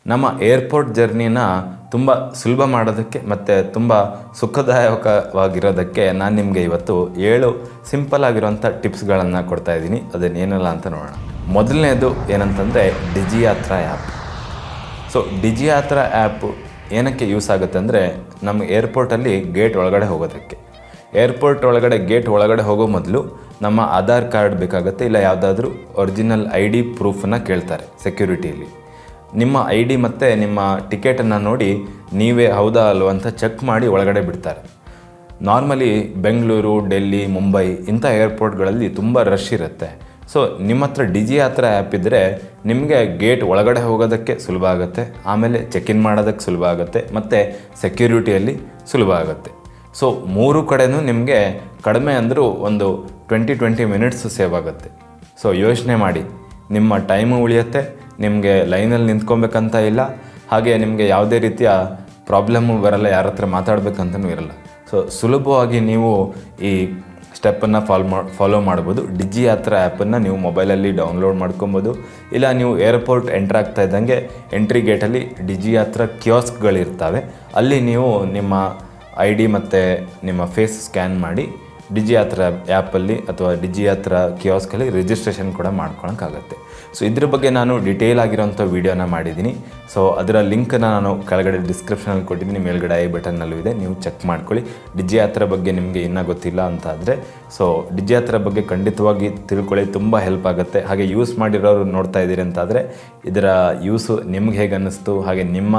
ನಮ್ಮ ಏರ್ಪೋರ್ಟ್ ಜರ್ನಿನ ತುಂಬ ಸುಲಭ ಮಾಡೋದಕ್ಕೆ ಮತ್ತು ತುಂಬ ಸುಖದಾಯಕವಾಗಿರೋದಕ್ಕೆ ನಾನು ನಿಮಗೆ ಇವತ್ತು 7 ಸಿಂಪಲ್ ಆಗಿರೋಂಥ ಟಿಪ್ಸ್ಗಳನ್ನು ಕೊಡ್ತಾ ಇದ್ದೀನಿ. ಅದನ್ನೇನಲ್ಲ ಅಂತ ನೋಡೋಣ. ಮೊದಲನೇದು ಏನಂತಂದರೆ ಡಿಜಿಯಾತ್ರಾ ಆ್ಯಪ್. ಸೊ ಡಿಜಿಯಾತ್ರಾ ಆ್ಯಪ್ ಏನಕ್ಕೆ ಯೂಸ್ ಆಗುತ್ತೆ ಅಂದರೆ ನಮ್ಮ ಏರ್ಪೋರ್ಟಲ್ಲಿ ಗೇಟ್ ಒಳಗಡೆ ಹೋಗೋದಕ್ಕೆ. ಏರ್ಪೋರ್ಟ್ ಒಳಗಡೆ ಗೇಟ್ ಒಳಗಡೆ ಹೋಗೋ ಮೊದಲು ನಮ್ಮ ಆಧಾರ್ ಕಾರ್ಡ್ ಬೇಕಾಗುತ್ತೆ, ಇಲ್ಲ ಯಾವುದಾದ್ರೂ ಒರಿಜಿನಲ್ ID ಪ್ರೂಫನ್ನು ಕೇಳ್ತಾರೆ ಸೆಕ್ಯೂರಿಟಿಯಲ್ಲಿ. ನಿಮ್ಮ ID ಮತ್ತು ನಿಮ್ಮ ಟಿಕೆಟನ್ನು ನೋಡಿ ನೀವೇ ಹೌದಾ ಅಲ್ವ ಅಂತ ಚೆಕ್ ಮಾಡಿ ಒಳಗಡೆ ಬಿಡ್ತಾರೆ. ನಾರ್ಮಲಿ ಬೆಂಗಳೂರು, ಡೆಲ್ಲಿ, ಮುಂಬೈ ಇಂಥ ಏರ್ಪೋರ್ಟ್ಗಳಲ್ಲಿ ತುಂಬ ರಶ್ ಇರುತ್ತೆ. ಸೊ ನಿಮ್ಮ ಹತ್ರ ಡಿಜಿಯಾತ್ರಾ ಆ್ಯಪ್ ಇದ್ದರೆ ನಿಮಗೆ ಗೇಟ್ ಒಳಗಡೆ ಹೋಗೋದಕ್ಕೆ ಸುಲಭ ಆಗುತ್ತೆ, ಆಮೇಲೆ ಚೆಕ್ ಇನ್ ಮಾಡೋದಕ್ಕೆ ಸುಲಭ ಆಗುತ್ತೆ ಮತ್ತು ಸೆಕ್ಯೂರಿಟಿಯಲ್ಲಿ ಸುಲಭ ಆಗುತ್ತೆ. ಸೊ 3 ಕಡೆನೂ ನಿಮಗೆ ಕಡಿಮೆ ಅಂದರೂ ಒಂದು 20 ಮಿನಿಟ್ಸ್ ಸೇವ್ ಆಗುತ್ತೆ. ಸೊ ಯೋಚನೆ ಮಾಡಿ, ನಿಮ್ಮ ಟೈಮು ಉಳಿಯುತ್ತೆ, ನಿಮಗೆ ಲೈನಲ್ಲಿ ನಿಂತ್ಕೊಬೇಕಂತ ಇಲ್ಲ, ಹಾಗೆ ನಿಮಗೆ ಯಾವುದೇ ರೀತಿಯ ಪ್ರಾಬ್ಲಮ್ಮು ಬರಲ್ಲ, ಯಾರ ಹತ್ರ ಮಾತಾಡಬೇಕಂತನೂ ಇರಲ್ಲ. ಸೊ ಸುಲಭವಾಗಿ ನೀವು ಈ ಸ್ಟೆಪ್ಪನ್ನು ಫಾಲೋ ಮಾಡ್ಬೋದು. ಡಿಜಿಯಾತ್ರಾ ಆ್ಯಪನ್ನು ನೀವು ಮೊಬೈಲಲ್ಲಿ ಡೌನ್ಲೋಡ್ ಮಾಡ್ಕೊಬೋದು, ಇಲ್ಲ ನೀವು ಏರ್ಪೋರ್ಟ್ ಎಂಟ್ರ್ ಆಗ್ತಾ ಇದ್ದಂಗೆ ಎಂಟ್ರಿ ಗೇಟಲ್ಲಿ ಡಿಜಿಯಾತ್ರಾ ಕಿಯಾಸ್ಕ್ಗಳಿರ್ತವೆ, ಅಲ್ಲಿ ನೀವು ನಿಮ್ಮ ID ಮತ್ತು ನಿಮ್ಮ ಫೇಸ್ ಸ್ಕ್ಯಾನ್ ಮಾಡಿ ಡಿಜಿಯಾತ್ರಾ ಆ್ಯಪಲ್ಲಿ ಅಥವಾ ಡಿಜಿಯಾತ್ರಾ ಕಿಯಾಸ್ಕಲ್ಲಿ ರಿಜಿಸ್ಟ್ರೇಷನ್ ಕೂಡ ಮಾಡ್ಕೊಳಕ್ಕಾಗತ್ತೆ. ಸೊ ಇದ್ರ ಬಗ್ಗೆ ನಾನು ಡಿಟೇಲ್ ಆಗಿರೋಂಥ ವೀಡಿಯೋನ ಮಾಡಿದ್ದೀನಿ. ಸೊ ಅದರ ಲಿಂಕನ್ನು ನಾನು ಕೆಳಗಡೆ ಡಿಸ್ಕ್ರಿಪ್ಷನಲ್ಲಿ ಕೊಟ್ಟಿದ್ದೀನಿ, ಮೇಲ್ಗಡೆ ಐ ಬಟನ್ನಲ್ಲೂ ಇದೆ, ನೀವು ಚೆಕ್ ಮಾಡ್ಕೊಳ್ಳಿ. ಡಿಜಿಯಾತ್ರಾ ಬಗ್ಗೆ ನಿಮಗೆ ಇನ್ನೂ ಗೊತ್ತಿಲ್ಲ ಅಂತ ಆದರೆ ಸೊ ಡಿಜಿಯಾತ್ರಾ ಬಗ್ಗೆ ಖಂಡಿತವಾಗಿ ತಿಳ್ಕೊಳ್ಳಿ, ತುಂಬ ಹೆಲ್ಪ್ ಆಗುತ್ತೆ. ಹಾಗೆ ಯೂಸ್ ಮಾಡಿರೋರು ನೋಡ್ತಾ ಇದ್ದೀರಿ ಅಂತಾದರೆ ಇದರ ಯೂಸು ನಿಮ್ಗೆ ಹೇಗೆ ಅನ್ನಿಸ್ತು, ಹಾಗೆ ನಿಮ್ಮ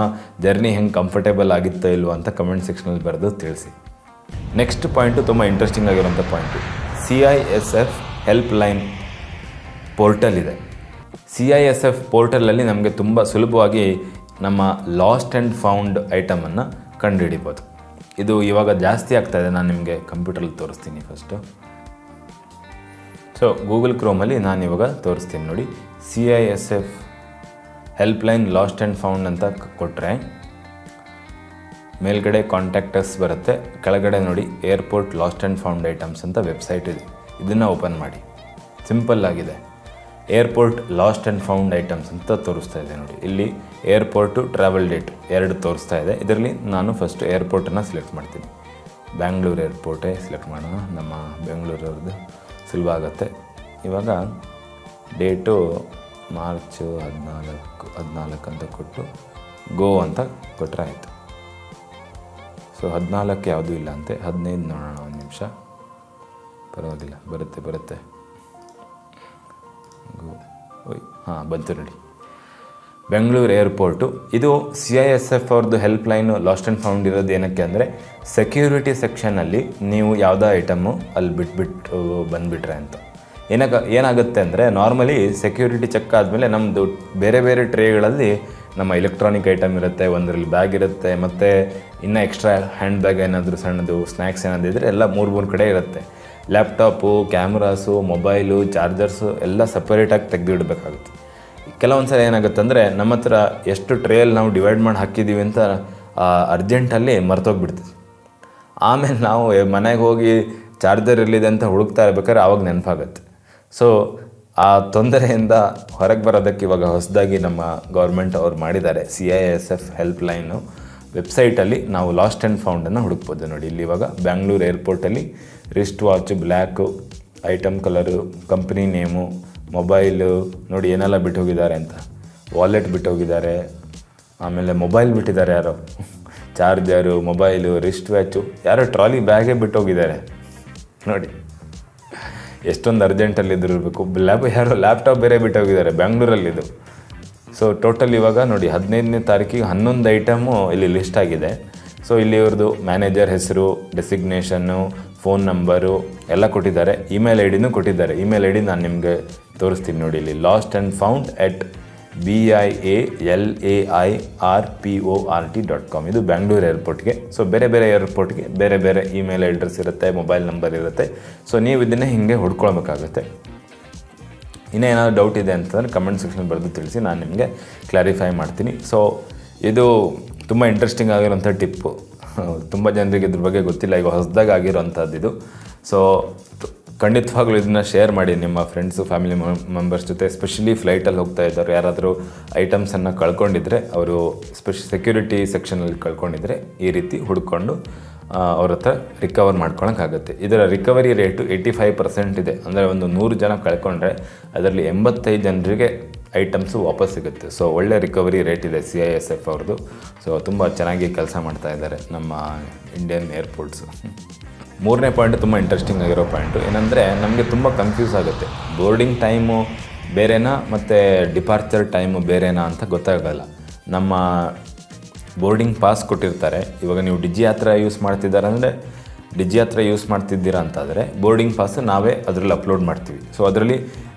ಜರ್ನಿ ಹೆಂಗೆ ಕಂಫರ್ಟೇಬಲ್ ಆಗಿತ್ತೋ ಇಲ್ವೋ ಅಂತ ಕಮೆಂಟ್ ಸೆಕ್ಷನಲ್ಲಿ ಬರೆದು ತಿಳಿಸಿ. ನೆಕ್ಸ್ಟ್ ಪಾಯಿಂಟು ತುಂಬ ಇಂಟ್ರೆಸ್ಟಿಂಗ್ ಆಗಿರೋಂಥ ಪಾಯಿಂಟು, CISF ಹೆಲ್ಪ್ಲೈನ್ ಪೋರ್ಟಲ್ ಇದೆ. CISF ಪೋರ್ಟಲಲ್ಲಿ ನಮಗೆ ತುಂಬ ಸುಲಭವಾಗಿ ನಮ್ಮ ಲಾಸ್ಟ್ ಆ್ಯಂಡ್ ಫೌಂಡ್ ಐಟಮನ್ನು ಕಂಡುಹಿಡಿಬೋದು. ಇದು ಇವಾಗ ಜಾಸ್ತಿ ಆಗ್ತಾಯಿದೆ, ನಾನು ನಿಮಗೆ ಕಂಪ್ಯೂಟ್ರಲ್ಲಿ ತೋರಿಸ್ತೀನಿ ಫಸ್ಟು. ಸೊ ಗೂಗಲ್ ಕ್ರೋಮಲ್ಲಿ ನಾನು ಇವಾಗ ತೋರಿಸ್ತೀನಿ ನೋಡಿ. CISF helpline last and found ಅಂತ ಕೊಟ್ಟರೆ ಮೇಲ್ಗಡೆ ಕಾಂಟ್ಯಾಕ್ಟಸ್ ಬರುತ್ತೆ, ಕೆಳಗಡೆ ನೋಡಿ airport last and found items ಅಂತ ವೆಬ್ಸೈಟ್ ಇದೆ. ಇದನ್ನು ಓಪನ್ ಮಾಡಿ, ಸಿಂಪಲ್ ಆಗಿದೆ. Airport last and found items ಅಂತ ತೋರಿಸ್ತಾ ಇದೆ ನೋಡಿ. ಇಲ್ಲಿ ಏರ್ಪೋರ್ಟು, ಟ್ರಾವೆಲ್ ಡೇಟ್ 2 ತೋರಿಸ್ತಾ ಇದೆ. ಇದರಲ್ಲಿ ನಾನು ಫಸ್ಟ್ ಏರ್ಪೋರ್ಟನ್ನು ಸೆಲೆಕ್ಟ್ ಮಾಡ್ತೀನಿ. ಬ್ಯಾಂಗ್ಳೂರು ಏರ್ಪೋರ್ಟೇ ಸೆಲೆಕ್ಟ್ ಮಾಡೋಣ, ನಮ್ಮ ಬೆಂಗಳೂರವ್ರದ್ದು ಸುಲಭ ಆಗುತ್ತೆ. ಇವಾಗ ಡೇಟು ಮಾರ್ಚ್ 14 ಅಂತ ಕೊಟ್ಟು ಗೋ ಅಂತ ಕೊಟ್ಟರೆ ಆಯಿತು. ಸೊ 14 ಯಾವುದೂ ಇಲ್ಲ ಅಂತೆ, 15 ನೋಡೋಣ, ಒಂದು ನಿಮಿಷ, ಪರವಾಗಿಲ್ಲ, ಬರುತ್ತೆ. ಹಾಂ, ಬಂತು ನೋಡಿ, ಬೆಂಗಳೂರು ಏರ್ಪೋರ್ಟು. ಇದು CISF ಅವ್ರದ್ದು ಹೆಲ್ಪ್ಲೈನು ಲಾಸ್ಟ್ ಆ್ಯಂಡ್ ಫೌಂಡ್ ಇರೋದು ಏನಕ್ಕೆ ಅಂದರೆ ಸೆಕ್ಯೂರಿಟಿ ಸೆಕ್ಷನಲ್ಲಿ ನೀವು ಯಾವುದೋ ಐಟಮ್ಮು ಅಲ್ಲಿ ಬಿಟ್ಬಿಟ್ಟು ಬಂದುಬಿಟ್ರೆ ಅಂತ. ಏನಾಗುತ್ತೆ ಅಂದರೆ ನಾರ್ಮಲಿ ಸೆಕ್ಯೂರಿಟಿ ಚೆಕ್ ಆದಮೇಲೆ ನಮ್ಮದು ಬೇರೆ ಬೇರೆ ಟ್ರೇಗಳಲ್ಲಿ ನಮ್ಮ ಎಲೆಕ್ಟ್ರಾನಿಕ್ ಐಟಮ್ ಇರುತ್ತೆ, ಒಂದರಲ್ಲಿ ಬ್ಯಾಗ್ ಇರುತ್ತೆ, ಮತ್ತು ಇನ್ನೂ ಎಕ್ಸ್ಟ್ರಾ ಹ್ಯಾಂಡ್ ಬ್ಯಾಗ್ ಏನಾದರೂ ಸಣ್ಣದು ಸ್ನ್ಯಾಕ್ಸ್ ಏನಾದರೂ ಇದ್ದರೆ ಎಲ್ಲ 3 ಕಡೆ ಇರುತ್ತೆ. ಲ್ಯಾಪ್ಟಾಪು, ಕ್ಯಾಮ್ರಾಸು, ಮೊಬೈಲು, ಚಾರ್ಜರ್ಸು ಎಲ್ಲ ಸಪ್ರೇಟಾಗಿ ತೆಗೆದಿಡಬೇಕಾಗುತ್ತೆ. ಕೆಲವೊಂದು ಸಲ ಏನಾಗುತ್ತೆ ಅಂದರೆ ನಮ್ಮ ಹತ್ರ ಎಷ್ಟು ಟ್ರೇಯಲ್ಲಿ ನಾವು ಡಿವೈಡ್ ಮಾಡಿ ಹಾಕಿದ್ದೀವಿ ಅಂತ ಅರ್ಜೆಂಟಲ್ಲಿ ಮರ್ತೋಗ್ಬಿಡ್ತೀವಿ. ಆಮೇಲೆ ನಾವು ಮನೆಗೆ ಹೋಗಿ ಚಾರ್ಜರ್ ಎಲ್ಲಿದೆ ಅಂತ ಹುಡುಕ್ತಾ ಇರ್ಬೇಕಾದ್ರೆ ಆವಾಗ ನೆನಪಾಗುತ್ತೆ. ಸೊ ಆ ತೊಂದರೆಯಿಂದ ಹೊರಗೆ ಬರೋದಕ್ಕೆ ಇವಾಗ ಹೊಸದಾಗಿ ನಮ್ಮ ಗೌರ್ಮೆಂಟ್ ಅವ್ರು ಮಾಡಿದ್ದಾರೆ. CISF ಹೆಲ್ಪ್ಲೈನು ವೆಬ್ಸೈಟಲ್ಲಿ ನಾವು ಲಾಸ್ಟ್ ಆ್ಯಂಡ್ ಫೌಂಡನ್ನು ಹುಡುಕ್ಬೋದು ನೋಡಿ. ಇಲ್ಲಿ ಇವಾಗ ಬ್ಯಾಂಗ್ಳೂರು ಏರ್ಪೋರ್ಟಲ್ಲಿ wrist watch black, item colour, company name, mobile ನೋಡಿ ಏನೆಲ್ಲ ಬಿಟ್ಟು ಹೋಗಿದ್ದಾರೆ ಅಂತ. ವಾಲೆಟ್ ಬಿಟ್ಟು ಹೋಗಿದ್ದಾರೆ, ಆಮೇಲೆ ಮೊಬೈಲ್ ಬಿಟ್ಟಿದ್ದಾರೆ ಯಾರೋ, ಚಾರ್ಜರು, ಮೊಬೈಲು, ರಿಸ್ಟ್ ವ್ಯಾಚು, ಯಾರೋ ಟ್ರಾಲಿ ಬ್ಯಾಗೇ ಬಿಟ್ಟು ಹೋಗಿದ್ದಾರೆ ನೋಡಿ. ಎಷ್ಟೊಂದು ಅರ್ಜೆಂಟಲ್ಲಿ ಇದ್ದಿರಬೇಕು. ಯಾರೋ ಲ್ಯಾಪ್ಟಾಪ್ ಬೇರೆ ಬಿಟ್ಟು ಹೋಗಿದ್ದಾರೆ ಬ್ಯಾಂಗ್ಳೂರಲ್ಲಿದು. ಸೊ ಟೋಟಲ್ ಇವಾಗ ನೋಡಿ 15ನೇ ತಾರೀಕಿಗೆ 11 ಐಟಮು ಇಲ್ಲಿ ಲಿಸ್ಟ್ ಆಗಿದೆ. ಸೊ ಇಲ್ಲಿ ಇವ್ರದ್ದು ಮ್ಯಾನೇಜರ್ ಹೆಸರು, ಡೆಸಿಗ್ನೇಷನ್ನು, ಫೋನ್ ನಂಬರು ಎಲ್ಲ ಕೊಟ್ಟಿದ್ದಾರೆ, ಇಮೇಲ್ ID ಕೊಟ್ಟಿದ್ದಾರೆ. ಇಮೇಲ್ ID ನಾನು ನಿಮಗೆ ತೋರಿಸ್ತೀನಿ ನೋಡಿ. ಇಲ್ಲಿ ಲಾಸ್ಟ್ ಆ್ಯಂಡ್ ಫೌಂಡ್ BIALAIRPORT.com. ಇದು ಬ್ಯಾಂಗ್ಳೂರು ಏರ್ಪೋರ್ಟ್ಗೆ. ಸೊ ಬೇರೆ ಬೇರೆ ಏರ್ಪೋರ್ಟ್ಗೆ ಬೇರೆ ಬೇರೆ ಇಮೇಲ್ ಅಡ್ರೆಸ್ ಇರುತ್ತೆ, ಮೊಬೈಲ್ ನಂಬರ್ ಇರುತ್ತೆ. ಸೊ ನೀವು ಇದನ್ನೇ ಹೀಗೆ ಹುಡ್ಕೊಳ್ಬೇಕಾಗುತ್ತೆ. ಇನ್ನೇನಾದ್ರು ಡೌಟ್ ಇದೆ ಅಂತಂದರೆ ಕಮೆಂಟ್ ಸೆಕ್ಷನ್ ಬರೆದು ತಿಳಿಸಿ, ನಾನು ನಿಮಗೆ ಕ್ಲಾರಿಫೈ ಮಾಡ್ತೀನಿ. ಸೊ ಇದು ತುಂಬ ಇಂಟ್ರೆಸ್ಟಿಂಗ್ ಆಗಿರೋಂಥ ಟಿಪ್ಪು. ತುಂಬ ಜನರಿಗೆ ಇದ್ರ ಬಗ್ಗೆ ಗೊತ್ತಿಲ್ಲ, ಈಗ ಹೊಸದಾಗಿ ಆಗಿರೋಂಥದ್ದು ಇದು. ಸೊ ಖಂಡಿತವಾಗ್ಲೂ ಇದನ್ನು ಶೇರ್ ಮಾಡಿ ನಿಮ್ಮ ಫ್ರೆಂಡ್ಸು ಫ್ಯಾಮಿಲಿ ಮೆಂಬರ್ಸ್ ಜೊತೆ. ಎಸ್ಪೆಷಲಿ ಫ್ಲೈಟಲ್ಲಿ ಹೋಗ್ತಾ ಇದ್ದಾರೆ, ಯಾರಾದರೂ ಐಟಮ್ಸನ್ನು ಕಳ್ಕೊಂಡಿದ್ರೆ, ಅವರು ಸೆಕ್ಯೂರಿಟಿ ಸೆಕ್ಷನಲ್ಲಿ ಕಳ್ಕೊಂಡಿದ್ರೆ ಈ ರೀತಿ ಹುಡ್ಕೊಂಡು ಅವ್ರ ಹತ್ರ ರಿಕವರ್ ಮಾಡ್ಕೊಳಕ್ಕಾಗುತ್ತೆ. ಇದರ ರಿಕವರಿ ರೇಟು 85% ಇದೆ. ಅಂದರೆ ಒಂದು 100 ಜನ ಕಳ್ಕೊಂಡ್ರೆ ಅದರಲ್ಲಿ 85 ಜನರಿಗೆ ಐಟಮ್ಸು ವಾಪಸ್ ಸಿಗುತ್ತೆ. ಸೊ ಒಳ್ಳೆ ರಿಕವರಿ ರೇಟ್ ಇದೆ CISF ಅವ್ರದ್ದು. ಸೊ ತುಂಬ ಚೆನ್ನಾಗಿ ಕೆಲಸ ಮಾಡ್ತಾ ಇದ್ದಾರೆ ನಮ್ಮ ಇಂಡಿಯನ್ ಏರ್ಪೋರ್ಟ್ಸು. ಮೂರನೇ ಪಾಯಿಂಟ್ ತುಂಬ ಇಂಟ್ರೆಸ್ಟಿಂಗ್ ಆಗಿರೋ ಪಾಯಿಂಟು ಏನಂದರೆ, ನಮಗೆ ತುಂಬ ಕನ್ಫ್ಯೂಸ್ ಆಗುತ್ತೆ. ಬೋರ್ಡಿಂಗ್ ಟೈಮು ಬೇರೆನಾ ಮತ್ತು ಡಿಪಾರ್ಚರ್ ಟೈಮು ಬೇರೆನಾ ಅಂತ ಗೊತ್ತಾಗಲ್ಲ. ನಮ್ಮ ಬೋರ್ಡಿಂಗ್ ಪಾಸ್ ಕೊಟ್ಟಿರ್ತಾರೆ. ಇವಾಗ ನೀವು ಡಿಜಿಯಾತ್ರಾ ಯೂಸ್ ಮಾಡ್ತಿದ್ದಾರೆ ಅಂದರೆ, ಡಿಜಿಯಾತ್ರಾ ಯೂಸ್ ಮಾಡ್ತಿದ್ದೀರಾ ಅಂತಾದರೆ ಬೋರ್ಡಿಂಗ್ ಪಾಸು ನಾವೇ ಅದರಲ್ಲಿ ಅಪ್ಲೋಡ್ ಮಾಡ್ತೀವಿ. ಸೊ ಅದರಲ್ಲಿ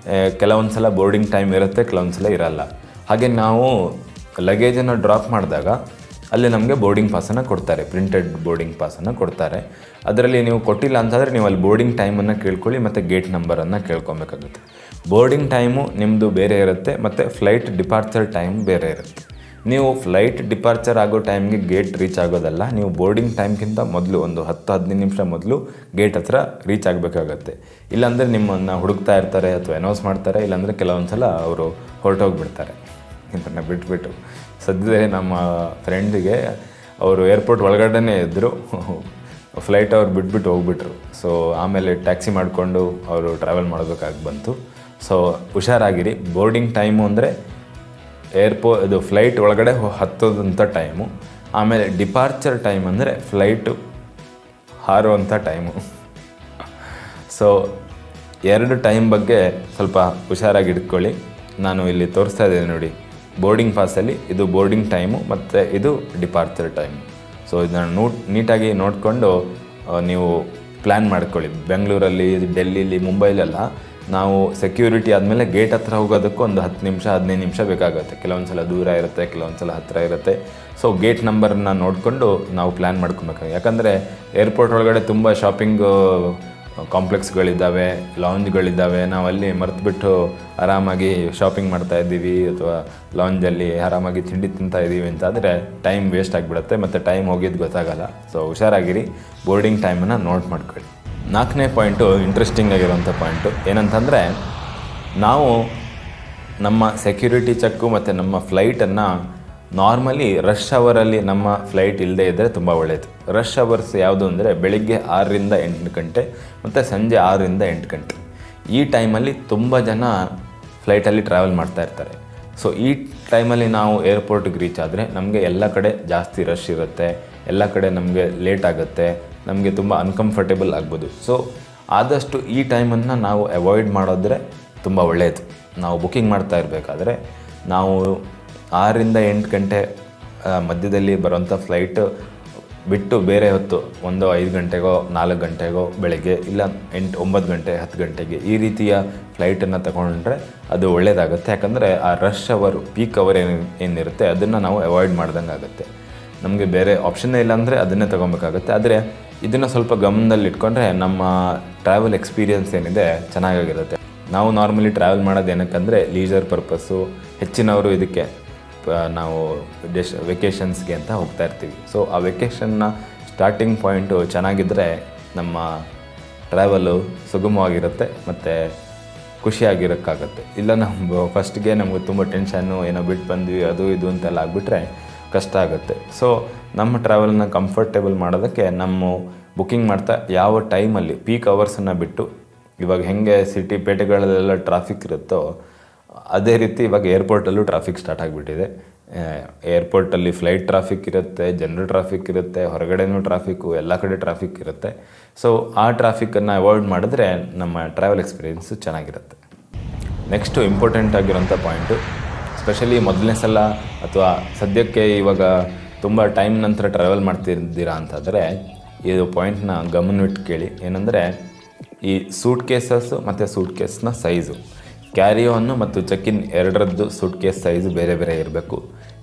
ಕೆಲವೊಂದು ಸಲ ಬೋರ್ಡಿಂಗ್ ಟೈಮ್ ಇರುತ್ತೆ, ಕೆಲವೊಂದು ಸಲ ಇರಲ್ಲ. ಹಾಗೆ ನಾವು ಲಗೇಜನ್ನು ಡ್ರಾಪ್ ಮಾಡಿದಾಗ ಅಲ್ಲಿ ನಮಗೆ ಬೋರ್ಡಿಂಗ್ ಪಾಸನ್ನು ಕೊಡ್ತಾರೆ, ಪ್ರಿಂಟೆಡ್ ಬೋರ್ಡಿಂಗ್ ಪಾಸನ್ನು ಕೊಡ್ತಾರೆ. ಅದರಲ್ಲಿ ನೀವು ಕೊಟ್ಟಿಲ್ಲ ಅಂತಂದರೆ ನೀವು ಅಲ್ಲಿ ಬೋರ್ಡಿಂಗ್ ಟೈಮನ್ನು ಕೇಳ್ಕೊಳ್ಳಿ ಮತ್ತು ಗೇಟ್ ನಂಬರನ್ನು ಕೇಳ್ಕೊಬೇಕಾಗುತ್ತೆ. ಬೋರ್ಡಿಂಗ್ ಟೈಮು ನಿಮ್ಮದು ಬೇರೆ ಇರುತ್ತೆ ಮತ್ತು ಫ್ಲೈಟ್ ಡಿಪಾರ್ಚರ್ ಟೈಮ್ ಬೇರೆ ಇರುತ್ತೆ. ನೀವು ಫ್ಲೈಟ್ ಡಿಪಾರ್ಚರ್ ಆಗೋ ಟೈಮ್ಗೆ ಗೇಟ್ ರೀಚ್ ಆಗೋದಲ್ಲ, ನೀವು ಬೋರ್ಡಿಂಗ್ ಟೈಮ್ಗಿಂತ ಮೊದಲು ಒಂದು 10-15 ನಿಮಿಷ ಮೊದಲು ಗೇಟ್ ಹತ್ರ ರೀಚ್ ಆಗಬೇಕಾಗತ್ತೆ. ಇಲ್ಲಾಂದರೆ ನಿಮ್ಮನ್ನು ಹುಡುಕ್ತಾ ಇರ್ತಾರೆ ಅಥವಾ ಅನೌನ್ಸ್ ಮಾಡ್ತಾರೆ, ಇಲ್ಲಾಂದರೆ ಕೆಲವೊಂದು ಸಲ ಅವರು ಹೊರಟೋಗ್ಬಿಡ್ತಾರೆ ಇದನ್ನು ಬಿಟ್ಬಿಟ್ಟು. ಸದ್ಯದಲ್ಲಿ ನಮ್ಮ ಫ್ರೆಂಡಿಗೆ ಅವರು ಏರ್ಪೋರ್ಟ್ ಒಳಗಡೆನೇ ಇದ್ದರು, ಫ್ಲೈಟ್ ಅವ್ರು ಬಿಟ್ಬಿಟ್ಟು ಹೋಗ್ಬಿಟ್ರು. ಸೊ ಆಮೇಲೆ ಟ್ಯಾಕ್ಸಿ ಮಾಡಿಕೊಂಡು ಅವರು ಟ್ರಾವೆಲ್ ಮಾಡಬೇಕಾಗಿ ಬಂತು. ಸೊ ಹುಷಾರಾಗಿರಿ. ಬೋರ್ಡಿಂಗ್ ಟೈಮು ಅಂದರೆ ಇದು ಫ್ಲೈಟ್ ಒಳಗಡೆ ಹತ್ತೋದಂಥ ಟೈಮು. ಆಮೇಲೆ ಡಿಪಾರ್ಚರ್ ಟೈಮ್ ಅಂದರೆ ಫ್ಲೈಟು ಹಾರುವಂಥ ಟೈಮು. ಸೊ 2 ಟೈಮ್ ಬಗ್ಗೆ ಸ್ವಲ್ಪ ಹುಷಾರಾಗಿ ಇಟ್ಕೊಳ್ಳಿ. ನಾನು ಇಲ್ಲಿ ತೋರಿಸ್ತಾ ಇದ್ದೀನಿ ನೋಡಿ, ಬೋರ್ಡಿಂಗ್ ಪಾಸಲ್ಲಿ ಇದು ಬೋರ್ಡಿಂಗ್ ಟೈಮು ಮತ್ತು ಇದು ಡಿಪಾರ್ಚರ್ ಟೈಮು. ಸೊ ಇದನ್ನು ನೀಟಾಗಿ ನೋಡಿಕೊಂಡು ನೀವು ಪ್ಲ್ಯಾನ್ ಮಾಡ್ಕೊಳ್ಳಿ. ಬೆಂಗಳೂರಲ್ಲಿ, ಡೆಲ್ಲಿಲಿ, ಮುಂಬೈಲೆಲ್ಲ ನಾವು ಸೆಕ್ಯೂರಿಟಿ ಆದಮೇಲೆ ಗೇಟ್ ಹತ್ರ ಹೋಗೋದಕ್ಕೂ ಒಂದು 10 ನಿಮಿಷ 15 ನಿಮಿಷ ಬೇಕಾಗುತ್ತೆ. ಕೆಲವೊಂದು ಸಲ ದೂರ ಇರುತ್ತೆ, ಕೆಲವೊಂದು ಸಲ ಹತ್ತಿರ ಇರುತ್ತೆ. ಸೊ ಗೇಟ್ ನಂಬರನ್ನು ನೋಡಿಕೊಂಡು ನಾವು ಪ್ಲ್ಯಾನ್ ಮಾಡ್ಕೊಬೇಕಾಗುತ್ತೆ. ಯಾಕಂದರೆ ಏರ್ಪೋರ್ಟ್ ಒಳಗಡೆ ತುಂಬ ಶಾಪಿಂಗ್ ಕಾಂಪ್ಲೆಕ್ಸ್ಗಳಿದ್ದಾವೆ, ಲಾಂಜ್ಗಳಿದ್ದಾವೆ. ನಾವು ಅಲ್ಲಿ ಮರೆತುಬಿಟ್ಟು ಆರಾಮಾಗಿ ಶಾಪಿಂಗ್ ಮಾಡ್ತಾ ಇದ್ದೀವಿ ಅಥವಾ ಲಾಂಜಲ್ಲಿ ಆರಾಮಾಗಿ ತಿಂಡಿ ತಿಂತಾ ಇದ್ದೀವಿ ಅಂತಾದರೆ ಟೈಮ್ ವೇಸ್ಟ್ ಆಗಿಬಿಡುತ್ತೆ ಮತ್ತು ಟೈಮ್ ಹೋಗಿದ್ದು ಗೊತ್ತಾಗಲ್ಲ. ಸೊ ಹುಷಾರಾಗಿರಿ, ಬೋರ್ಡಿಂಗ್ ಟೈಮನ್ನು ನೋಟ್ ಮಾಡ್ಕೊಳ್ಳಿ. 4ನೇ ಪಾಯಿಂಟು ಇಂಟ್ರೆಸ್ಟಿಂಗ್ ಆಗಿರೋಂಥ ಪಾಯಿಂಟು ಏನಂತಂದರೆ, ನಾವು ನಮ್ಮ ಸೆಕ್ಯೂರಿಟಿ ಚೆಕ್ಕು ಮತ್ತು ನಮ್ಮ ಫ್ಲೈಟನ್ನು ನಾರ್ಮಲಿ ರಶ್ ಅವರಲ್ಲಿ ನಮ್ಮ ಫ್ಲೈಟ್ ಇಲ್ಲದೇ ಇದ್ದರೆ ತುಂಬ ಒಳ್ಳೆಯದು. ರಶ್ ಅವರ್ಸ್ ಯಾವುದು ಅಂದರೆ ಬೆಳಿಗ್ಗೆ 6ರಿಂದ 8 ಗಂಟೆ ಮತ್ತು ಸಂಜೆ 6ರಿಂದ 8 ಗಂಟೆ. ಈ ಟೈಮಲ್ಲಿ ತುಂಬ ಜನ ಫ್ಲೈಟಲ್ಲಿ ಟ್ರಾವೆಲ್ ಮಾಡ್ತಾ ಇರ್ತಾರೆ. ಸೊ ಈ ಟೈಮಲ್ಲಿ ನಾವು ಏರ್ಪೋರ್ಟಿಗೆ ರೀಚ್ ಆದರೆ ನಮಗೆ ಎಲ್ಲ ಕಡೆ ಜಾಸ್ತಿ ರಶ್ ಇರುತ್ತೆ, ಎಲ್ಲ ಕಡೆ ನಮಗೆ ಲೇಟ್ ಆಗುತ್ತೆ, ನಮಗೆ ತುಂಬ ಅನ್ಕಂಫರ್ಟೇಬಲ್ ಆಗ್ಬೋದು. ಸೊ ಆದಷ್ಟು ಈ ಟೈಮನ್ನು ನಾವು ಅವಾಯ್ಡ್ ಮಾಡಿದ್ರೆ ತುಂಬ ಒಳ್ಳೆಯದು. ನಾವು ಬುಕ್ಕಿಂಗ್ ಮಾಡ್ತಾ ಇರಬೇಕಾದ್ರೆ ನಾವು 6ರಿಂದ 8 ಗಂಟೆ ಮಧ್ಯದಲ್ಲಿ ಬರೋಂಥ ಫ್ಲೈಟ್ ಬಿಟ್ಟು ಬೇರೆ ಹೊತ್ತು ಒಂದು 5 ಗಂಟೆಗೋ 4 ಗಂಟೆಗೋ ಬೆಳಗ್ಗೆ, ಇಲ್ಲ 9 ಗಂಟೆ 10 ಗಂಟೆಗೆ ಈ ರೀತಿಯ ಫ್ಲೈಟನ್ನು ತಗೊಂಡ್ರೆ ಅದು ಒಳ್ಳೆಯದಾಗುತ್ತೆ. ಯಾಕಂದರೆ ಆ ರಶ್ ಅವರು, ಪೀಕ್ ಅವರ್ ಏನಿರುತ್ತೆ ಅದನ್ನು ನಾವು ಅವಾಯ್ಡ್ ಮಾಡ್ದಂಗೆ ಆಗುತ್ತೆ. ನಮಗೆ ಬೇರೆ ಆಪ್ಷನ್ನೇ ಇಲ್ಲಾಂದರೆ ಅದನ್ನೇ ತೊಗೊಬೇಕಾಗುತ್ತೆ. ಆದರೆ ಇದನ್ನು ಸ್ವಲ್ಪ ಗಮನದಲ್ಲಿ ಇಟ್ಕೊಂಡ್ರೆ ನಮ್ಮ ಟ್ರಾವೆಲ್ ಎಕ್ಸ್ಪೀರಿಯನ್ಸ್ ಏನಿದೆ ಚೆನ್ನಾಗಿರುತ್ತೆ. ನಾವು ನಾರ್ಮಲಿ ಟ್ರಾವೆಲ್ ಮಾಡೋದು ಏನಕ್ಕಂದರೆ ಲೀಜರ್ ಪರ್ಪಸ್ಸು. ಹೆಚ್ಚಿನವರು ಇದಕ್ಕೆ ನಾವು ವೆಕೇಷನ್ಸ್ಗೆ ಅಂತ ಹೋಗ್ತಾ ಇರ್ತೀವಿ. ಸೊ ಆ ವೆಕೇಷನ್ನ ಸ್ಟಾರ್ಟಿಂಗ್ ಪಾಯಿಂಟು ಚೆನ್ನಾಗಿದ್ದರೆ ನಮ್ಮ ಟ್ರಾವೆಲು ಸುಗಮವಾಗಿರುತ್ತೆ ಮತ್ತು ಖುಷಿಯಾಗಿರೋಕ್ಕಾಗತ್ತೆ. ಇಲ್ಲ ನಾವು ಫಸ್ಟ್ಗೆ ನಮಗೆ ತುಂಬ ಟೆನ್ಷನ್ನು, ಏನೋ ಬಿಟ್ಟು ಬಂದ್ವಿ ಅದು ಇದು ಅಂತೆಲ್ಲ ಆಗಿಬಿಟ್ರೆ ಕಷ್ಟ ಆಗುತ್ತೆ. ಸೊ ನಮ್ಮ ಟ್ರಾವೆಲ್ನ ಕಂಫರ್ಟೇಬಲ್ ಮಾಡೋದಕ್ಕೆ ನಮ್ಮ ಬುಕ್ಕಿಂಗ್ ಮಾಡ್ತಾ ಯಾವ ಟೈಮಲ್ಲಿ ಪೀಕ್ ಅವರ್ಸನ್ನು ಬಿಟ್ಟು, ಇವಾಗ ಹೆಂಗೆ ಸಿಟಿ ಪೇಟೆಗಳಲ್ಲೆಲ್ಲ ಟ್ರಾಫಿಕ್ ಇರುತ್ತೋ ಅದೇ ರೀತಿ ಇವಾಗ ಏರ್ಪೋರ್ಟಲ್ಲೂ ಟ್ರಾಫಿಕ್ ಸ್ಟಾರ್ಟ್ ಆಗಿಬಿಟ್ಟಿದೆ. ಏರ್ಪೋರ್ಟಲ್ಲಿ ಫ್ಲೈಟ್ ಟ್ರಾಫಿಕ್ ಇರುತ್ತೆ, ಜನರಲ್ ಟ್ರಾಫಿಕ್ ಇರುತ್ತೆ, ಹೊರಗಡೆನೂ ಟ್ರಾಫಿಕ್ಕು, ಎಲ್ಲ ಕಡೆ ಟ್ರಾಫಿಕ್ ಇರುತ್ತೆ. ಸೊ ಆ ಟ್ರಾಫಿಕನ್ನು ಅವಾಯ್ಡ್ ಮಾಡಿದ್ರೆ ನಮ್ಮ ಟ್ರಾವೆಲ್ ಎಕ್ಸ್ಪೀರಿಯೆನ್ಸು ಚೆನ್ನಾಗಿರುತ್ತೆ. ನೆಕ್ಸ್ಟು ಇಂಪಾರ್ಟೆಂಟ್ ಆಗಿರೋಂಥ ಪಾಯಿಂಟು, ಸ್ಪೆಷಲಿ ಮೊದಲನೇ ಸಲ ಅಥವಾ ಸದ್ಯಕ್ಕೆ ಇವಾಗ ತುಂಬ ಟೈಮ್ ನಂತರ ಟ್ರಾವೆಲ್ ಮಾಡ್ತಿದ್ದೀರಾ ಅಂತಂದರೆ ಇದು ಪಾಯಿಂಟ್ನ ಗಮನವಿಟ್ಟು ಕೇಳಿ. ಏನಂದರೆ ಈ ಸೂಟ್ ಕೇಸಸ್ಸು ಮತ್ತು ಸೂಟ್ ಕೇಸ್ನ ಸೈಜು, ಕ್ಯಾರಿ ಆನ್ ಮತ್ತು ಚೆಕ್-ಇನ್ ಎರಡರದ್ದು ಸೂಟ್ ಕೇಸ್ ಸೈಜು ಬೇರೆ ಬೇರೆ ಇರಬೇಕು.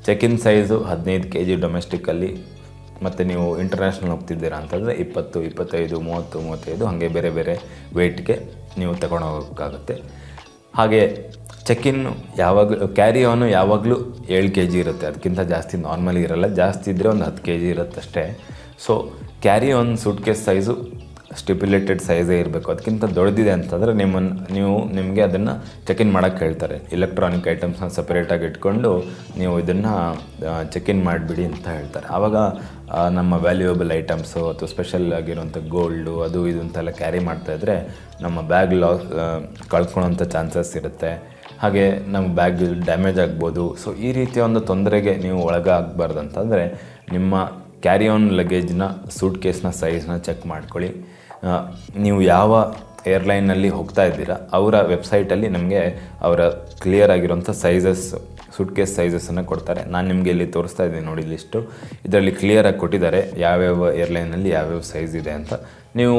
ಚೆಕ್-ಇನ್ ಸೈಜು 15 kg ಡೊಮೆಸ್ಟಿಕ್ಕಲ್ಲಿ, ಮತ್ತು ನೀವು ಇಂಟರ್ನ್ಯಾಷನಲ್ ಹೋಗ್ತಿದ್ದೀರಾ ಅಂತಂದರೆ 20, 25, 30, 35 ಹಾಗೆ ಬೇರೆ ಬೇರೆ ವೆಯ್ಟ್ಗೆ ನೀವು ತಗೊಂಡು ಹೋಗೋಕ್ಕಾಗುತ್ತೆ. ಹಾಗೆ ಚೆಕ್-ಇನ್ನು ಯಾವಾಗಲೂ, ಕ್ಯಾರಿ ಆನು ಯಾವಾಗಲೂ 7 kg ಇರುತ್ತೆ, ಅದಕ್ಕಿಂತ ಜಾಸ್ತಿ ನಾರ್ಮಲಿ ಇರೋಲ್ಲ. ಜಾಸ್ತಿ ಇದ್ದರೆ ಒಂದು 10 kg ಇರುತ್ತೆ ಅಷ್ಟೇ. So carry on suitcase size stipulated ಸೈಜೇ ಇರಬೇಕು. ಅದಕ್ಕಿಂತ ದೊಡ್ಡದಿದೆ ಅಂತಂದರೆ ನಿಮಗೆ ಅದನ್ನು ಚೆಕ್ ಇನ್ ಮಾಡೋಕ್ಕೆ ಹೇಳ್ತಾರೆ. ಎಲೆಕ್ಟ್ರಾನಿಕ್ ಐಟಮ್ಸ್ನ ಸಪ್ರೇಟಾಗಿ ಇಟ್ಕೊಂಡು ನೀವು ಇದನ್ನು ಚೆಕ್ ಇನ್ ಮಾಡಿಬಿಡಿ ಅಂತ ಹೇಳ್ತಾರೆ. ಆವಾಗ ನಮ್ಮ ವ್ಯಾಲ್ಯೂಯಬಲ್ ಐಟಮ್ಸು ಅಥವಾ ಸ್ಪೆಷಲ್ ಆಗಿರುವಂಥ ಗೋಲ್ಡು ಅದು ಇದು ಅಂತೆಲ್ಲ ಕ್ಯಾರಿ ಮಾಡ್ತಾಯಿದ್ರೆ ನಮ್ಮ ಬ್ಯಾಗ್ ಕಳ್ಕೊಳ್ಳೋಂಥ ಚಾನ್ಸಸ್ ಇರುತ್ತೆ. ಹಾಗೆ ನಮ್ಮ ಬ್ಯಾಗ್ ಡ್ಯಾಮೇಜ್ ಆಗ್ಬೋದು. ಸೊ ಈ ರೀತಿಯ ಒಂದು ತೊಂದರೆಗೆ ನೀವು ಒಳಗಾಗಬಾರ್ದು ಅಂತಂದರೆ ನಿಮ್ಮ ಕ್ಯಾರಿ ಆನ್ ಲಗೇಜ್ನ ಸೂಟ್ ಕೇಸ್ನ ಸೈಜ್ನ ಚೆಕ್ ಮಾಡ್ಕೊಳ್ಳಿ. ನೀವು ಯಾವ ಏರ್ಲೈನಲ್ಲಿ ಹೋಗ್ತಾ ಇದ್ದೀರಾ ಅವರ ವೆಬ್ಸೈಟಲ್ಲಿ ನಮಗೆ ಅವರ ಕ್ಲಿಯರ್ ಆಗಿರೋಂಥ ಸೂಟ್ ಕೇಸ್ ಸೈಜಸನ್ನು ಕೊಡ್ತಾರೆ. ನಾನು ನಿಮಗೆ ಇಲ್ಲಿ ತೋರಿಸ್ತಾ ಇದ್ದೀನಿ ನೋಡಿ ಲಿಸ್ಟು. ಇದರಲ್ಲಿ ಕ್ಲಿಯರಾಗಿ ಕೊಟ್ಟಿದ್ದಾರೆ ಯಾವ್ಯಾವ ಏರ್ಲೈನಲ್ಲಿ ಯಾವ್ಯಾವ ಸೈಜ್ ಇದೆ ಅಂತ. ನೀವು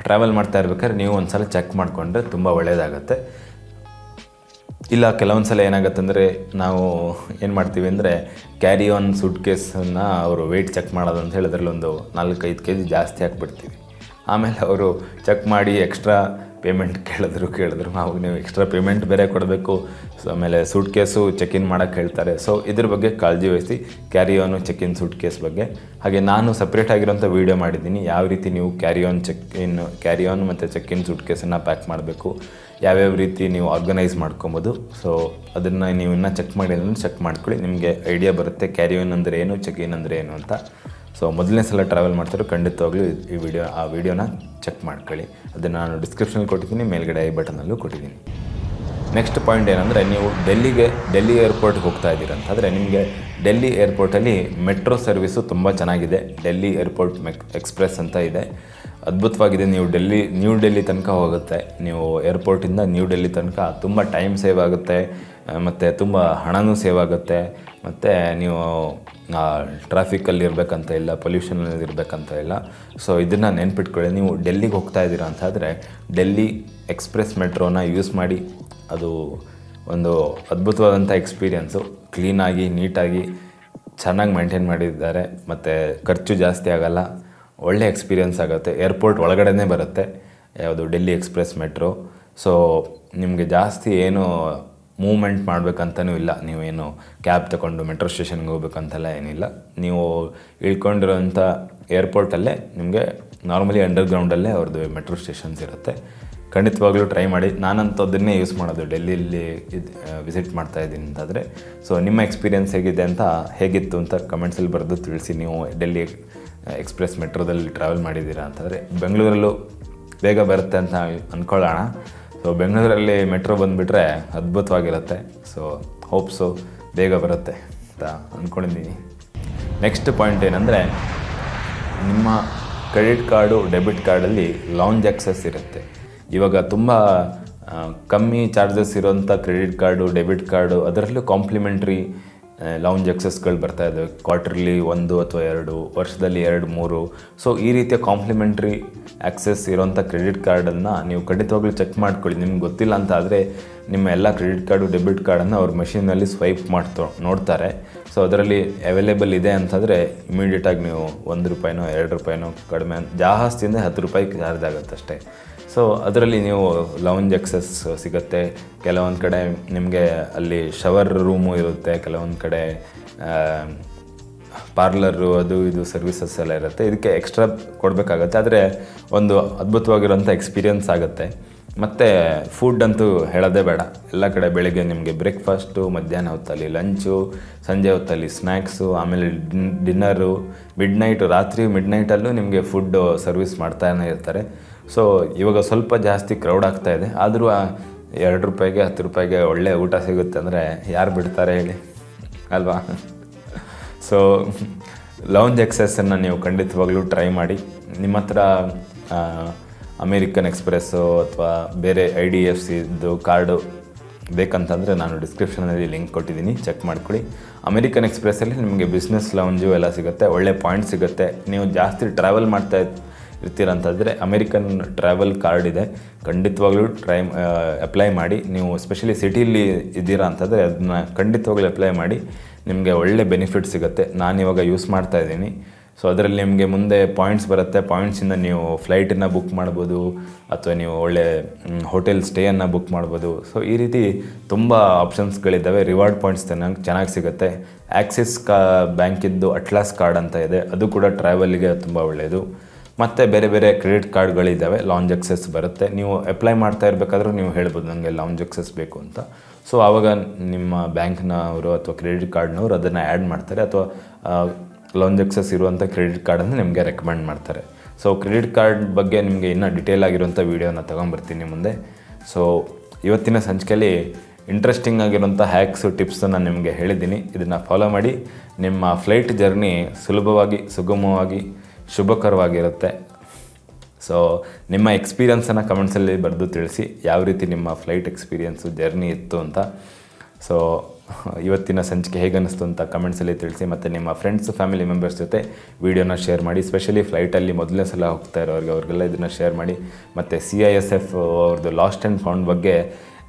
ಟ್ರಾವೆಲ್ ಮಾಡ್ತಾ ಇರ್ಬೇಕಾದ್ರೆ ನೀವು ಒಂದು ಸಲ ಚೆಕ್ ಮಾಡಿಕೊಂಡ್ರೆ ತುಂಬ ಒಳ್ಳೆಯದಾಗತ್ತೆ. ಇಲ್ಲ ಕೆಲವೊಂದು ಸಲ ಏನಾಗುತ್ತೆ ಅಂದರೆ ನಾವು ಏನು ಮಾಡ್ತೀವಿ ಅಂದರೆ ಕ್ಯಾರಿ ಆನ್ ಸೂಟ್ ಕೇಸನ್ನು ಅವರು ವೆಯ್ಟ್ ಚೆಕ್ ಮಾಡೋದು ಅಂತ ಹೇಳಿದ್ರಲ್ಲಿ ಒಂದು 4-5 kg ಜಾಸ್ತಿ ಹಾಕ್ಬಿಡ್ತೀವಿ. ಆಮೇಲೆ ಅವರು ಚೆಕ್ ಮಾಡಿ ಎಕ್ಸ್ಟ್ರಾ ಪೇಮೆಂಟ್ ಕೇಳಿದ್ರು ಅವಾಗ ನೀವು ಎಕ್ಸ್ಟ್ರಾ ಪೇಮೆಂಟ್ ಬೇರೆ ಕೊಡಬೇಕು. ಸೊ ಆಮೇಲೆ ಸೂಟ್ ಕೇಸು ಚೆಕ್ ಇನ್ ಮಾಡೋಕ್ಕೆ ಹೇಳ್ತಾರೆ. ಸೊ ಇದ್ರ ಬಗ್ಗೆ ಕಾಳಜಿ ವಹಿಸಿ ಕ್ಯಾರಿ ಆನು ಚೆಕ್ ಇನ್ ಸೂಟ್ ಕೇಸ್ ಬಗ್ಗೆ. ಹಾಗೆ ನಾನು ಸಪ್ರೇಟ್ ಆಗಿರೋಂಥ ವೀಡಿಯೋ ಮಾಡಿದ್ದೀನಿ ಯಾವ ರೀತಿ ನೀವು ಕ್ಯಾರಿ ಆನ್ ಮತ್ತು ಚೆಕ್ ಇನ್ ಸೂಟ್ ಕೇಸನ್ನು ಪ್ಯಾಕ್ ಮಾಡಬೇಕು, ಯಾವ್ಯಾವ ರೀತಿ ನೀವು ಆರ್ಗನೈಸ್ ಮಾಡ್ಕೊಬೋದು. ಸೊ ಅದನ್ನು ನೀವು ಇನ್ನೂ ಚೆಕ್ ಮಾಡಿದ್ರೆ ಚೆಕ್ ಮಾಡ್ಕೊಳ್ಳಿ, ನಿಮಗೆ ಐಡಿಯಾ ಬರುತ್ತೆ ಕ್ಯಾರಿ ಆನ್ ಅಂದರೆ ಏನು, ಚೆಕ್ ಇನ್ ಅಂದರೆ ಏನು ಅಂತ. ಸೊ ಮೊದಲನೇ ಸಲ ಟ್ರಾವೆಲ್ ಮಾಡ್ತಾರೋ ಖಂಡಿತವಾಗ್ಲೂ ಆ ವಿಡಿಯೋನ ಚೆಕ್ ಮಾಡ್ಕೊಳ್ಳಿ. ಅದನ್ನು ನಾನು ಡಿಸ್ಕ್ರಿಪ್ಷನಲ್ಲಿ ಕೊಟ್ಟಿದ್ದೀನಿ, ಮೇಲ್ಗಡೆ ಐ ಬಟನಲ್ಲೂ ಕೊಟ್ಟಿದ್ದೀನಿ. ನೆಕ್ಸ್ಟ್ ಪಾಯಿಂಟ್ ಏನಂದರೆ ನೀವು ಡೆಲ್ಲಿ ಏರ್ಪೋರ್ಟ್ಗೆ ಹೋಗ್ತಾ ಇದ್ದೀರ ಅಂತಂದರೆ ನಿಮಗೆ ಡೆಲ್ಲಿ ಏರ್ಪೋರ್ಟಲ್ಲಿ ಮೆಟ್ರೋ ಸರ್ವಿಸು ತುಂಬ ಚೆನ್ನಾಗಿದೆ. ಡೆಲ್ಲಿ ಏರ್ಪೋರ್ಟ್ ಎಕ್ಸ್ಪ್ರೆಸ್ ಅಂತ ಇದೆ, ಅದ್ಭುತವಾಗಿದೆ. ನ್ಯೂ ಡೆಲ್ಲಿ ತನಕ ಹೋಗುತ್ತೆ. ನೀವು ಏರ್ಪೋರ್ಟಿಂದ ನ್ಯೂ ಡೆಲ್ಲಿ ತನಕ ತುಂಬ ಟೈಮ್ ಸೇವ್ ಆಗುತ್ತೆ ಮತ್ತು ತುಂಬ ಹಣನೂ ಸೇವ್ ಆಗುತ್ತೆ. ಮತ್ತು ನೀವು ಟ್ರಾಫಿಕಲ್ಲಿ ಇರಬೇಕಂತ ಇಲ್ಲ, ಪೊಲ್ಯೂಷನಲ್ಲಿ ಇರಬೇಕಂತ ಇಲ್ಲ. ಸೊ ಇದನ್ನು ನೆನ್ಪಿಟ್ಕೊಳ್ಳಿ. ನೀವು ಡೆಲ್ಲಿಗೆ ಹೋಗ್ತಾ ಇದ್ದೀರಾ ಅಂತಾದರೆ ಡೆಲ್ಲಿ ಎಕ್ಸ್ಪ್ರೆಸ್ ಮೆಟ್ರೋನ ಯೂಸ್ ಮಾಡಿ. ಅದು ಒಂದು ಅದ್ಭುತವಾದಂಥ ಎಕ್ಸ್ಪೀರಿಯೆನ್ಸು. ಕ್ಲೀನಾಗಿ ನೀಟಾಗಿ ಚೆನ್ನಾಗಿ ಮೇಂಟೈನ್ ಮಾಡಿದ್ದಾರೆ ಮತ್ತು ಖರ್ಚು ಜಾಸ್ತಿ ಆಗೋಲ್ಲ, ಒಳ್ಳೆ ಎಕ್ಸ್ಪೀರಿಯೆನ್ಸ್ ಆಗುತ್ತೆ. ಏರ್ಪೋರ್ಟ್ ಒಳಗಡೆನೇ ಬರುತ್ತೆ ಯಾವುದು ಡೆಲ್ಲಿ ಎಕ್ಸ್ಪ್ರೆಸ್ ಮೆಟ್ರೋ. ಸೊ ನಿಮಗೆ ಜಾಸ್ತಿ ಏನು ಮೂವ್ಮೆಂಟ್ ಮಾಡಬೇಕಂತನೂ ಇಲ್ಲ. ನೀವೇನು ಕ್ಯಾಬ್ ತಗೊಂಡು ಮೆಟ್ರೋ ಸ್ಟೇಷನ್ಗೆ ಹೋಗ್ಬೇಕಂತೆಲ್ಲ ಏನಿಲ್ಲ. ನೀವು ಇಳ್ಕೊಂಡಿರೋಂಥ ಏರ್ಪೋರ್ಟಲ್ಲೇ ನಿಮಗೆ ನಾರ್ಮಲಿ ಅಂಡರ್ಗ್ರೌಂಡಲ್ಲೇ ಅವ್ರದ್ದು ಮೆಟ್ರೋ ಸ್ಟೇಷನ್ಸ್ ಇರುತ್ತೆ. ಖಂಡಿತವಾಗ್ಲೂ ಟ್ರೈ ಮಾಡಿ. ನಾನಂತೂ ಅದನ್ನೇ ಯೂಸ್ ಮಾಡೋದು ಡೆಲ್ಲಿಯಲ್ಲಿ ವಿಸಿಟ್ ಮಾಡ್ತಾಯಿದ್ದೀನಿ ಅಂತಾದರೆ. ಸೊ ನಿಮ್ಮ ಎಕ್ಸ್ಪೀರಿಯೆನ್ಸ್ ಹೇಗಿತ್ತು ಅಂತ ಕಮೆಂಟ್ಸಲ್ಲಿ ಬರೆದು ತಿಳಿಸಿ. ನೀವು ಡೆಲ್ಲಿ ಎಕ್ಸ್ಪ್ರೆಸ್ ಮೆಟ್ರೋದಲ್ಲಿ ಟ್ರಾವೆಲ್ ಮಾಡಿದ್ದೀರಾ ಅಂತಂದರೆ. ಬೆಂಗಳೂರಲ್ಲೂ ಬೇಗ ಬರುತ್ತೆ ಅಂತ ಅಂದ್ಕೊಳ್ಳೋಣ. ಸೊ ಬೆಂಗಳೂರಲ್ಲಿ ಮೆಟ್ರೋ ಬಂದುಬಿಟ್ರೆ ಅದ್ಭುತವಾಗಿರುತ್ತೆ. ಸೊ ಹೋಪ್ಸು ಬೇಗ ಬರುತ್ತೆ ಅಂತ ಅಂದ್ಕೊಂಡಿದ್ದೀನಿ. ನೆಕ್ಸ್ಟ್ ಪಾಯಿಂಟ್ ಏನಂದರೆ ನಿಮ್ಮ ಕ್ರೆಡಿಟ್ ಕಾರ್ಡು ಡೆಬಿಟ್ ಕಾರ್ಡಲ್ಲಿ ಲೌಂಜ್ ಆಕ್ಸೆಸ್ ಇರುತ್ತೆ. ಇವಾಗ ತುಂಬ ಕಮ್ಮಿ ಚಾರ್ಜಸ್ ಇರೋಂಥ ಕ್ರೆಡಿಟ್ ಕಾರ್ಡು ಡೆಬಿಟ್ ಕಾರ್ಡು ಅದರಲ್ಲೂ ಕಾಂಪ್ಲಿಮೆಂಟ್ರಿ ಲೌಂಜ್ ಆಕ್ಸೆಸ್ಗಳು ಬರ್ತಾಯಿದ್ದಾವೆ. ಕ್ವಾರ್ಟರ್ಲಿ 1 ಅಥವಾ 2, ವರ್ಷದಲ್ಲಿ 2-3. ಸೊ ಈ ರೀತಿಯ ಕಾಂಪ್ಲಿಮೆಂಟ್ರಿ ಆಕ್ಸೆಸ್ ಇರೋಂಥ ಕ್ರೆಡಿಟ್ ಕಾರ್ಡನ್ನು ನೀವು ಖಂಡಿತವಾಗ್ಲೂ ಚೆಕ್ ಮಾಡ್ಕೊಳ್ಳಿ. ನಿಮ್ಗೆ ಗೊತ್ತಿಲ್ಲ ಅಂತ ಆದರೆ ನಿಮ್ಮ ಎಲ್ಲ ಕ್ರೆಡಿಟ್ ಕಾರ್ಡು ಡೆಬಿಟ್ ಕಾರ್ಡನ್ನು ಅವ್ರ ಮೆಷಿನಲ್ಲಿ ಸ್ವೈಪ್ ನೋಡ್ತಾರೆ. ಸೊ ಅದರಲ್ಲಿ ಅವೈಲೇಬಲ್ ಇದೆ ಅಂತಂದರೆ ಇಮಿಡಿಯೇಟಾಗಿ ನೀವು ₹1 ₹2 ಕಡಿಮೆ, ಜಾಸ್ತಿ ಅಂದರೆ ₹10 ಚಾರ್ಜ್ ಆಗುತ್ತೆ ಅಷ್ಟೇ. ಸೊ ಅದರಲ್ಲಿ ನೀವು ಲೌಂಜ್ ಆಕ್ಸೆಸ್ ಸಿಗುತ್ತೆ. ಕೆಲವೊಂದು ಕಡೆ ನಿಮಗೆ ಅಲ್ಲಿ ಶವರ್ ರೂಮು ಇರುತ್ತೆ, ಕೆಲವೊಂದು ಕಡೆ ಪಾರ್ಲರು ಅದು ಇದು ಸರ್ವಿಸಸ್ ಎಲ್ಲ ಇರುತ್ತೆ. ಇದಕ್ಕೆ ಎಕ್ಸ್ಟ್ರಾ ಕೊಡಬೇಕಾಗತ್ತೆ. ಆದರೆ ಒಂದು ಅದ್ಭುತವಾಗಿರೋಂಥ ಎಕ್ಸ್ಪೀರಿಯೆನ್ಸ್ ಆಗುತ್ತೆ. ಮತ್ತು ಫುಡ್ ಅಂತೂ ಹೇಳೋದೇ ಬೇಡ. ಎಲ್ಲ ಕಡೆ ಬೆಳಗ್ಗೆ ನಿಮಗೆ ಬ್ರೇಕ್ಫಾಸ್ಟು, ಮಧ್ಯಾಹ್ನ ಹೊತ್ತಲ್ಲಿ ಲಂಚು, ಸಂಜೆ ಹೊತ್ತಲ್ಲಿ ಸ್ನ್ಯಾಕ್ಸು, ಆಮೇಲೆ ಡಿನ್ನರು, ರಾತ್ರಿ ಮಿಡ್ನೈಟಲ್ಲೂ ನಿಮಗೆ ಫುಡ್ ಸರ್ವಿಸ್ ಮಾಡ್ತಾನೆ ಇರ್ತಾರೆ. ಸೊ ಇವಾಗ ಸ್ವಲ್ಪ ಜಾಸ್ತಿ ಕ್ರೌಡ್ ಆಗ್ತಾಯಿದೆ. ಆದರೂ ₹2 ₹10 ಒಳ್ಳೆ ಊಟ ಸಿಗುತ್ತೆ ಅಂದರೆ ಯಾರು ಬಿಡ್ತಾರೆ ಹೇಳಿ ಅಲ್ವಾ? ಸೊ ಲೌಂಜ್ ಆಕ್ಸೆಸ್ಸನ್ನು ನೀವು ಖಂಡಿತವಾಗ್ಲೂ ಟ್ರೈ ಮಾಡಿ. ನಿಮ್ಮ ಹತ್ರ ಅಮೇರಿಕನ್ ಎಕ್ಸ್ಪ್ರೆಸ್ಸು ಅಥವಾ ಬೇರೆ IDFCದು ಕಾರ್ಡು ಬೇಕಂತಂದರೆ ನಾನು ಡಿಸ್ಕ್ರಿಪ್ಷನಲ್ಲಿ ಲಿಂಕ್ ಕೊಟ್ಟಿದ್ದೀನಿ, ಚೆಕ್ ಮಾಡ್ಕೊಳ್ಳಿ. ಅಮೇರಿಕನ್ ಎಕ್ಸ್ಪ್ರೆಸ್ಸಲ್ಲಿ ನಿಮಗೆ ಬಿಸ್ನೆಸ್ ಲೌಂಜು ಎಲ್ಲ ಸಿಗುತ್ತೆ, ಒಳ್ಳೆ ಪಾಯಿಂಟ್ ಸಿಗುತ್ತೆ. ನೀವು ಜಾಸ್ತಿ ಟ್ರಾವೆಲ್ ಮಾಡ್ತಾ ಇರ್ತೀರಂತಂದರೆ ಅಮೇರಿಕನ್ ಟ್ರಾವೆಲ್ ಕಾರ್ಡ್ ಇದೆ, ಖಂಡಿತವಾಗ್ಲೂ ಅಪ್ಲೈ ಮಾಡಿ. ನೀವು ಸ್ಪೆಷಲಿ ಸಿಟಿಲಿ ಇದ್ದೀರಾ ಅಂತಂದರೆ ಅದನ್ನ ಖಂಡಿತವಾಗ್ಲೂ ಅಪ್ಲೈ ಮಾಡಿ, ನಿಮಗೆ ಒಳ್ಳೆ ಬೆನಿಫಿಟ್ ಸಿಗುತ್ತೆ. ನಾನಿವಾಗ ಯೂಸ್ ಮಾಡ್ತಾ ಇದ್ದೀನಿ. ಸೊ ಅದರಲ್ಲಿ ನಿಮಗೆ ಮುಂದೆ ಪಾಯಿಂಟ್ಸ್ ಬರುತ್ತೆ. ಪಾಯಿಂಟ್ಸಿಂದ ನೀವು ಫ್ಲೈಟನ್ನು ಬುಕ್ ಮಾಡ್ಬೋದು ಅಥವಾ ನೀವು ಒಳ್ಳೆ ಹೋಟೆಲ್ ಸ್ಟೇಯನ್ನು ಬುಕ್ ಮಾಡ್ಬೋದು. ಸೊ ಈ ರೀತಿ ತುಂಬ ಆಪ್ಷನ್ಸ್ಗಳಿದ್ದಾವೆ. ರಿವಾರ್ಡ್ ಪಾಯಿಂಟ್ಸ್ ಚೆನ್ನಾಗಿ ಸಿಗುತ್ತೆ. ಆ್ಯಕ್ಸಿಸ್ ಬ್ಯಾಂಕಿದ್ದು ಅಟ್ಲಾಸ್ ಕಾರ್ಡ್ ಅಂತ ಇದೆ, ಅದು ಕೂಡ ಟ್ರಾವೆಲ್ಗೆ ತುಂಬ ಒಳ್ಳೆಯದು. ಮತ್ತು ಬೇರೆ ಬೇರೆ ಕ್ರೆಡಿಟ್ ಕಾರ್ಡ್ಗಳಿದ್ದಾವೆ, ಲಾಂಜ್ ಎಕ್ಸೆಸ್ ಬರುತ್ತೆ. ನೀವು ಅಪ್ಲೈ ಮಾಡ್ತಾ ಇರಬೇಕಾದ್ರೂ ನೀವು ಹೇಳ್ಬೋದು ನನಗೆ ಲಾಂಜ್ ಎಕ್ಸೆಸ್ ಬೇಕು ಅಂತ. ಸೊ ಆವಾಗ ನಿಮ್ಮ ಬ್ಯಾಂಕ್ನವರು ಅಥವಾ ಕ್ರೆಡಿಟ್ ಕಾರ್ಡ್ನವರು ಅದನ್ನು ಆ್ಯಡ್ ಮಾಡ್ತಾರೆ, ಅಥವಾ ಲಾಂಜ್ ಎಕ್ಸೆಸ್ ಇರುವಂಥ ಕ್ರೆಡಿಟ್ ಕಾರ್ಡನ್ನು ನಿಮಗೆ ರೆಕಮೆಂಡ್ ಮಾಡ್ತಾರೆ. ಸೊ ಕ್ರೆಡಿಟ್ ಕಾರ್ಡ್ ಬಗ್ಗೆ ನಿಮಗೆ ಇನ್ನೂ ಡಿಟೇಲ್ ಆಗಿರುವಂಥ ವೀಡಿಯೋನ ತೊಗೊಂಬರ್ತೀನಿ ಮುಂದೆ. ಸೊ ಇವತ್ತಿನ ಸಂಚಿಕೆಯಲ್ಲಿ ಇಂಟ್ರೆಸ್ಟಿಂಗ್ ಆಗಿರುವಂಥ ಹ್ಯಾಕ್ಸು ಟಿಪ್ಸು ನಾನು ನಿಮಗೆ ಹೇಳಿದ್ದೀನಿ. ಇದನ್ನು ಫಾಲೋ ಮಾಡಿ ನಿಮ್ಮ ಫ್ಲೈಟ್ ಜರ್ನಿ ಸುಲಭವಾಗಿ, ಸುಗಮವಾಗಿ, ಶುಭಕರವಾಗಿರುತ್ತೆ. ಸೊ ನಿಮ್ಮ ಎಕ್ಸ್ಪೀರಿಯನ್ಸನ್ನು ಕಮೆಂಟ್ಸಲ್ಲಿ ಬರೆದು ತಿಳಿಸಿ, ಯಾವ ರೀತಿ ನಿಮ್ಮ ಫ್ಲೈಟ್ ಎಕ್ಸ್ಪೀರಿಯನ್ಸು ಜರ್ನಿ ಇತ್ತು ಅಂತ. ಸೊ ಇವತ್ತಿನ ಸಂಚಿಕೆ ಹೇಗೆ ಅನ್ನಿಸ್ತು ಅಂತ ಕಮೆಂಟ್ಸಲ್ಲಿ ತಿಳಿಸಿ. ಮತ್ತು ನಿಮ್ಮ ಫ್ರೆಂಡ್ಸ್, ಫ್ಯಾಮಿಲಿ ಮೆಂಬರ್ಸ್ ಜೊತೆ ವೀಡಿಯೋನ ಶೇರ್ ಮಾಡಿ. ಸ್ಪೆಷಲಿ ಫ್ಲೈಟಲ್ಲಿ ಮೊದಲನೇ ಸಲ ಹೋಗ್ತಾ ಇರೋರಿಗೆ ಅವ್ರಿಗೆಲ್ಲ ಇದನ್ನು ಶೇರ್ ಮಾಡಿ. ಮತ್ತು CISF ಅವ್ರದ್ದು ಲಾಸ್ಟ್ ಆ್ಯಂಡ್ ಫೌಂಡ್ ಬಗ್ಗೆ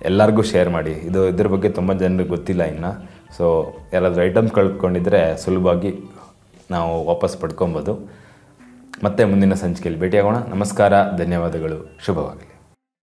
ಎಲ್ಲರಿಗೂ ಶೇರ್ ಮಾಡಿ. ಇದ್ರ ಬಗ್ಗೆ ತುಂಬ ಜನರಿಗೆ ಗೊತ್ತಿಲ್ಲ ಇನ್ನು. ಸೊ ಯಾರಾದರೂ ಐಟಮ್ಸ್ ಕಳ್ಕೊಂಡಿದ್ರೆ ಸುಲಭವಾಗಿ ನಾವು ವಾಪಸ್ ಪಡ್ಕೊಬೋದು. ಮತ್ತೆ ಮುಂದಿನ ಸಂಚಿಕೆಯಲ್ಲಿ ಭೇಟಿಯಾಗೋಣ. ನಮಸ್ಕಾರ, ಧನ್ಯವಾದಗಳು, ಶುಭವಾಗಲಿ.